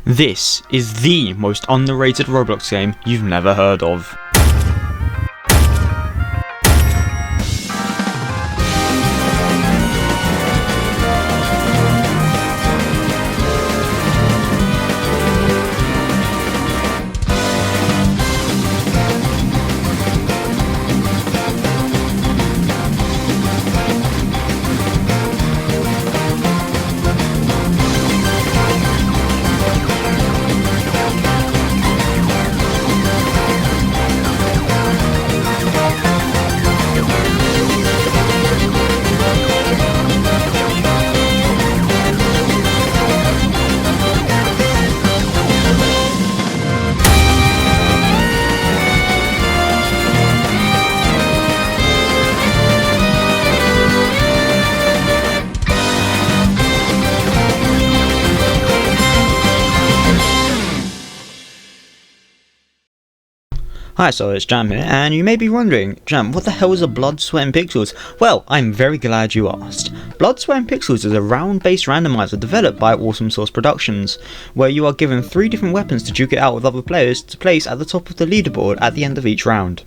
This is the most underrated Roblox game you've never heard of. Hi, so it's Jam here, and you may be wondering, Jam, what the hell is a Blood, Sweat and Pixels? Well, I'm very glad you asked. Blood, Sweat and Pixels is a round-based randomizer developed by Awesome Source Productions, where you are given 3 different weapons to duke it out with other players to place at the top of the leaderboard at the end of each round.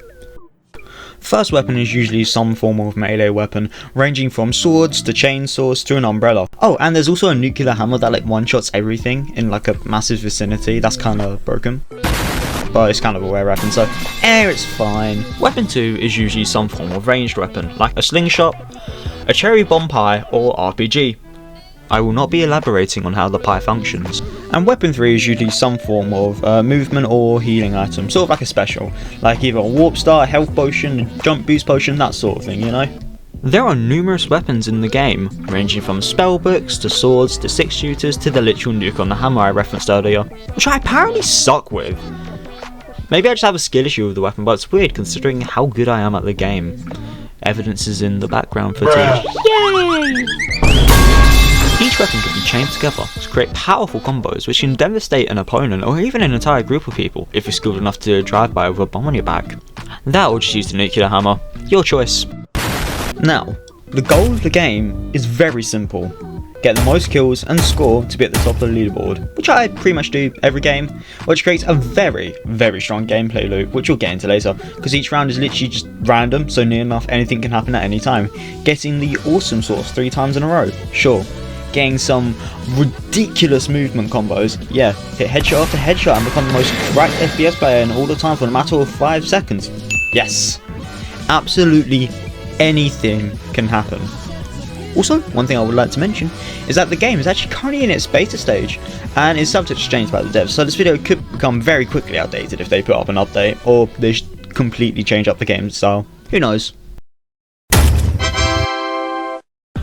First weapon is usually some form of melee weapon, ranging from swords to chainsaws to an umbrella. Oh, and there's also a nuclear hammer that one-shots everything in a massive vicinity. That's kinda broken. But it's kind of a rare weapon, so it's fine. Weapon 2 is usually some form of ranged weapon, like a slingshot, a cherry bomb pie, or RPG. I will not be elaborating on how the pie functions. And weapon 3 is usually some form of movement or healing item, sort of like a special, like either a warp star, a health potion, a jump boost potion, that sort of thing, you know? There are numerous weapons in the game, ranging from spellbooks to swords to 6-shooters to the literal nuke on the hammer I referenced earlier, which I apparently suck with. Maybe I just have a skill issue with the weapon, but it's weird considering how good I am at the game. Evidence is in the background footage. Yay! Each weapon can be chained together to create powerful combos which can devastate an opponent or even an entire group of people if you're skilled enough to drive by with a bomb on your back. That or just use the nuclear hammer. Your choice. Now, the goal of the game is very simple. Get the most kills and score to be at the top of the leaderboard, which I pretty much do every game, which creates a very, very strong gameplay loop, which we'll get into later, because each round is literally just random, so near enough anything can happen at any time. Getting the awesome source 3 times in a row, sure. Getting some ridiculous movement combos, yeah, hit headshot after headshot and become the most cracked FPS player in all the time for a matter of 5 seconds. Yes, absolutely anything can happen. Also, one thing I would like to mention is that the game is actually currently in its beta stage and is subject to change by the devs, so this video could become very quickly outdated if they put up an update or they completely change up the game style. Who knows?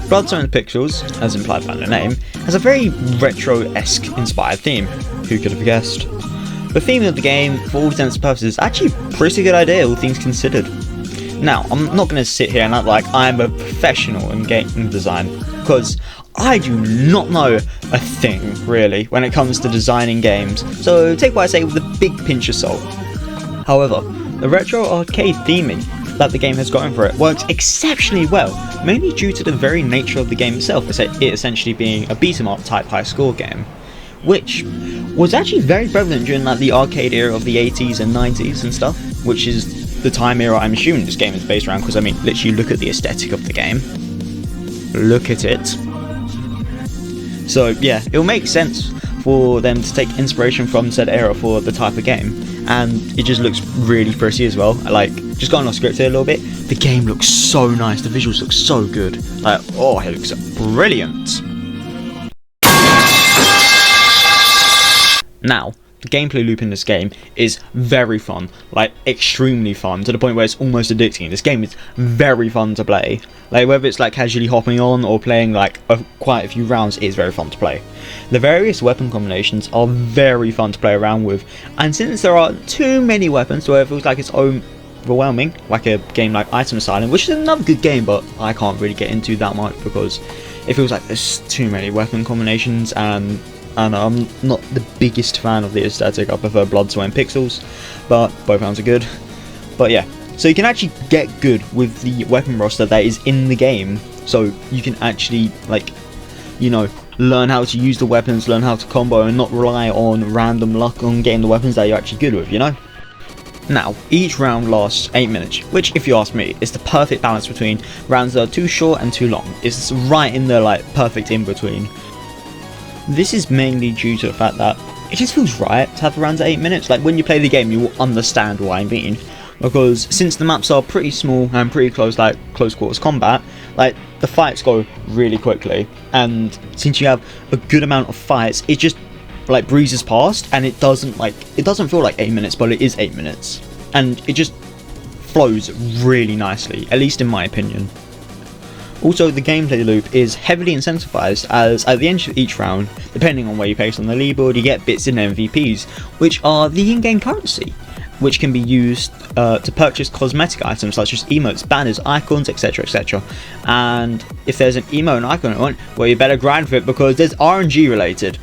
Blood, Sweat and Pixels, as implied by the name, has a very retro-esque inspired theme. Who could have guessed? The theme of the game, for all intents and purposes, is actually a pretty good idea, all things considered. Now, I'm not going to sit here and act like I'm a professional in game design, because I do not know a thing, really, when it comes to designing games, so take what I say with a big pinch of salt. However, the retro arcade theming that the game has going for it works exceptionally well, mainly due to the very nature of the game itself, it essentially being a beat-em-up type high score game, which was actually very prevalent during the arcade era of the 80s and 90s and stuff, which is the time era I'm assuming this game is based around, because I mean, literally look at the aesthetic of the game. Look at it. So yeah, it'll make sense for them to take inspiration from said era for the type of game, and it just looks really pretty as well. Just going off script here a little bit, the game looks so nice, the visuals look so good. Oh, it looks brilliant. Now, the gameplay loop in this game is very fun, extremely fun, to the point where it's almost addicting. This game is very fun to play. Whether it's casually hopping on or playing quite a few rounds, it is very fun to play. The various weapon combinations are very fun to play around with, and since there are too many weapons to where it feels like it's overwhelming, like a game like Item Asylum, which is another good game, but I can't really get into that much because it feels like there's too many weapon combinations, and I'm not the biggest fan of the aesthetic. I prefer Blood, Sweat and Pixels, but both rounds are good. But yeah, so you can actually get good with the weapon roster that is in the game, so you can actually learn how to use the weapons, learn how to combo, and not rely on random luck on getting the weapons that you're actually good with, you know? Now, each round lasts 8 minutes, which, if you ask me, is the perfect balance between rounds that are too short and too long. It's right in the, like, perfect in-between. This is mainly due to the fact that it just feels right to have the rounds at 8 minutes. Like, when you play the game, you will understand what I mean. Because since the maps are pretty small and pretty close, like close quarters combat, like the fights go really quickly, and since you have a good amount of fights, it just like breezes past, and it doesn't feel like 8 minutes, but it is 8 minutes, and it just flows really nicely, at least in my opinion. Also, the gameplay loop is heavily incentivized, as at the end of each round, depending on where you place on the leaderboard, you get bits in MVPs, which are the in-game currency, which can be used to purchase cosmetic items such as emotes, banners, icons, etc, etc. And if there's an emote and icon on, well, you better grind for it, because there's RNG related.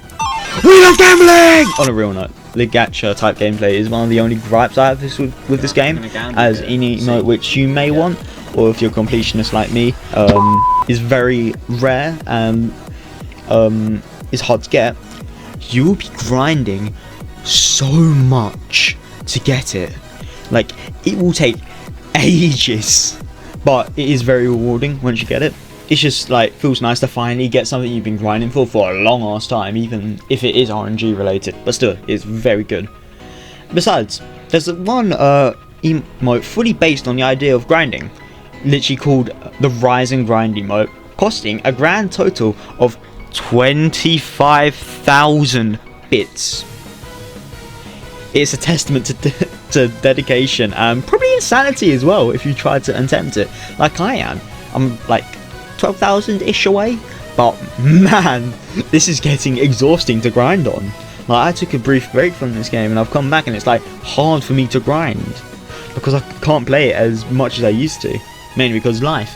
We love gambling! On a real note, the gacha type gameplay is one of the only gripes I have with this game, as any emote which you may want, or if you're a completionist like me, is very rare and is hard to get. You will be grinding so much to get it. Like, it will take ages, but it is very rewarding once you get it. It's just like, feels nice to finally get something you've been grinding for a long ass time, even if it is RNG related, but still, it's very good. Besides, there's one emote fully based on the idea of grinding, literally called the Rise and Grind emote, costing a grand total of 25,000 bits. It's a testament to dedication and probably insanity as well if you try to attempt it, like I am. I'm like 12,000-ish away, but man, this is getting exhausting to grind on. Like, I took a brief break from this game and I've come back and it's like hard for me to grind because I can't play it as much as I used to, mainly because of life.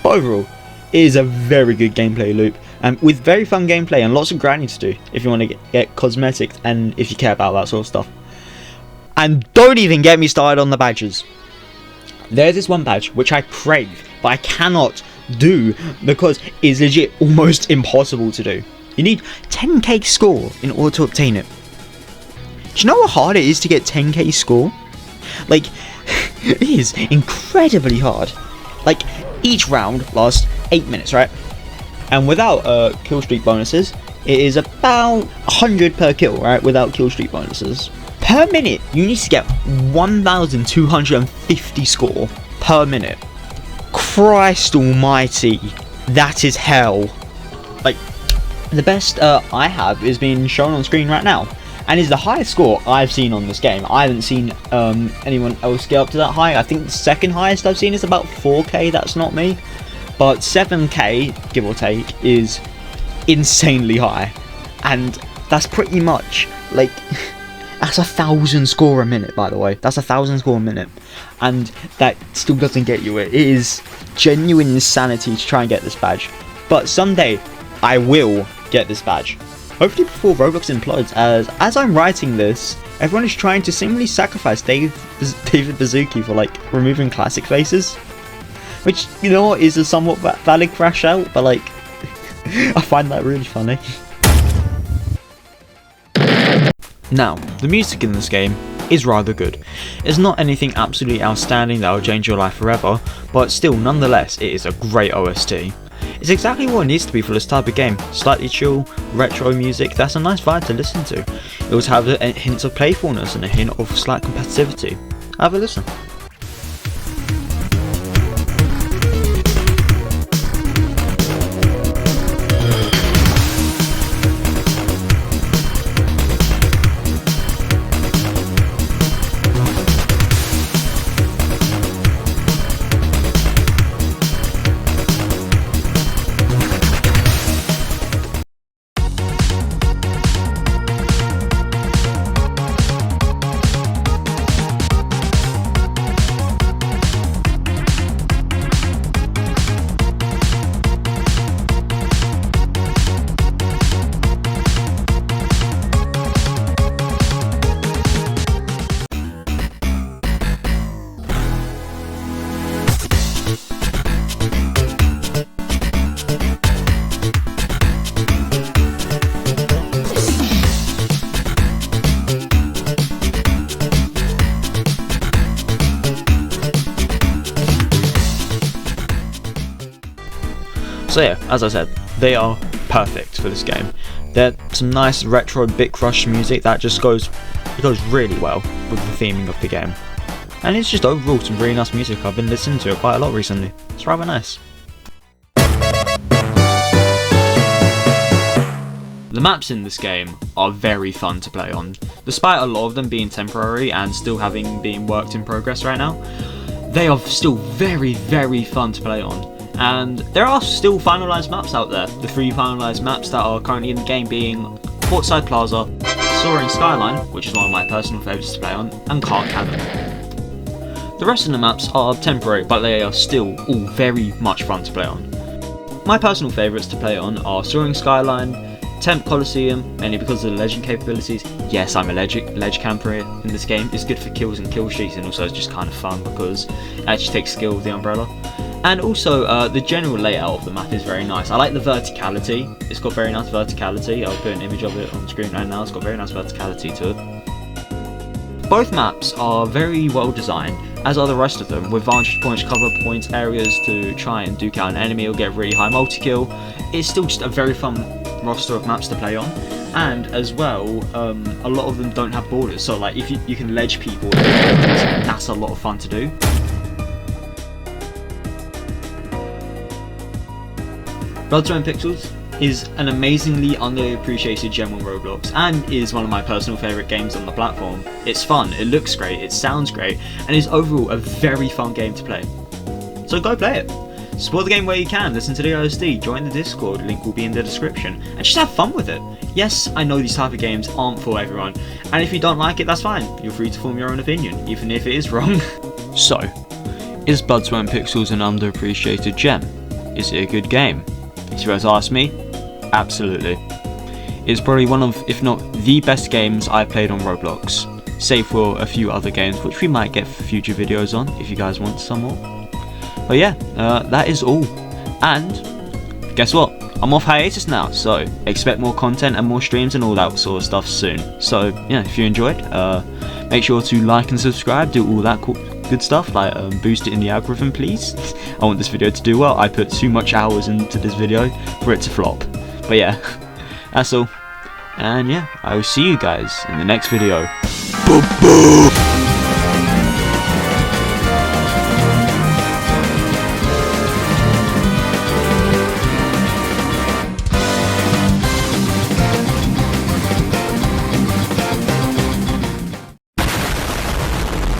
But overall, it is a very good gameplay loop, and with very fun gameplay and lots of grinding to do if you want to get cosmetics and if you care about that sort of stuff. And don't even get me started on the badges. There's this one badge which I crave, but I cannot do because it's legit almost impossible to do. You need 10k score in order to obtain it. Do you know how hard it is to get 10k score? Like, it is incredibly hard. Like, each round lasts 8 minutes, right? And without kill streak bonuses, it is about 100 per kill, right? Without kill streak bonuses. Per minute, you need to get 1,250 score per minute. Christ almighty, that is hell. Like, the best I have is being shown on screen right now, and is the highest score I've seen on this game. I haven't seen anyone else get up to that high. I think the second highest I've seen is about 4k, that's not me. But 7k, give or take, is insanely high. And that's pretty much, like, that's 1,000 score a minute, by the way. That's 1,000 score a minute. And that still doesn't get you it. It is genuine insanity to try and get this badge. But someday, I will get this badge. Hopefully before Roblox implodes, as I'm writing this, everyone is trying to seemingly sacrifice David Baszucki for, like, removing classic faces. Which, you know what, is a somewhat valid crash out, but, like, I find that really funny. Now, the music in this game is rather good. It's not anything absolutely outstanding that will change your life forever, but still, nonetheless, it is a great OST. It's exactly what it needs to be for this type of game. Slightly chill, retro music, that's a nice vibe to listen to. It will have hints of playfulness and a hint of slight competitivity. Have a listen. So yeah, as I said, they are perfect for this game. There's some nice retro bit crush music that just goes really well with the theming of the game. And it's just overall some really nice music. I've been listening to it quite a lot recently. It's rather nice. The maps in this game are very fun to play on. Despite a lot of them being temporary and still being worked in progress right now, they are still very, very fun to play on. And there are still finalised maps out there. The 3 finalised maps that are currently in the game being Portside Plaza, Soaring Skyline, which is one of my personal favourites to play on, and Cart Cavern. The rest of the maps are temporary, but they are still all very much fun to play on. My personal favourites to play on are Soaring Skyline, Temp Coliseum, mainly because of the legend capabilities. Yes, I'm a ledge camper in this game. It's good for kills and kill streaks, and also it's just kind of fun because it actually takes skill with the umbrella. And also, the general layout of the map is very nice. I like the verticality. It's got very nice verticality. I'll put an image of it on screen right now. It's got very nice verticality to it. Both maps are very well designed, as are the rest of them, with vantage points, cover points, areas to try and duke out an enemy or get really high multi-kill. It's still just a very fun roster of maps to play on, and as well, a lot of them don't have borders, so like if you can ledge people, that's a lot of fun to do. Blood, Sweat and Pixels is an amazingly underappreciated gem on Roblox and is one of my personal favourite games on the platform. It's fun, it looks great, it sounds great, and is overall a very fun game to play. So go play it. Support the game where you can, listen to the OSD, join the Discord, link will be in the description, and just have fun with it. Yes, I know these type of games aren't for everyone, and if you don't like it, that's fine. You're free to form your own opinion, even if it is wrong. So, is Blood, Sweat and Pixels an underappreciated gem? Is it a good game? If you were to ask me, absolutely. It's probably one of, if not the best games I've played on Roblox, save for a few other games which we might get future videos on if you guys want some more. But yeah, that is all. And guess what? I'm off hiatus now, so expect more content and more streams and all that sort of stuff soon. So yeah, if you enjoyed, make sure to like and subscribe, do all that good stuff, like boost it in the algorithm please. I want this video to do well. I put too much hours into this video for it to flop. But yeah, that's all. And yeah, I will see you guys in the next video. Boop, boop.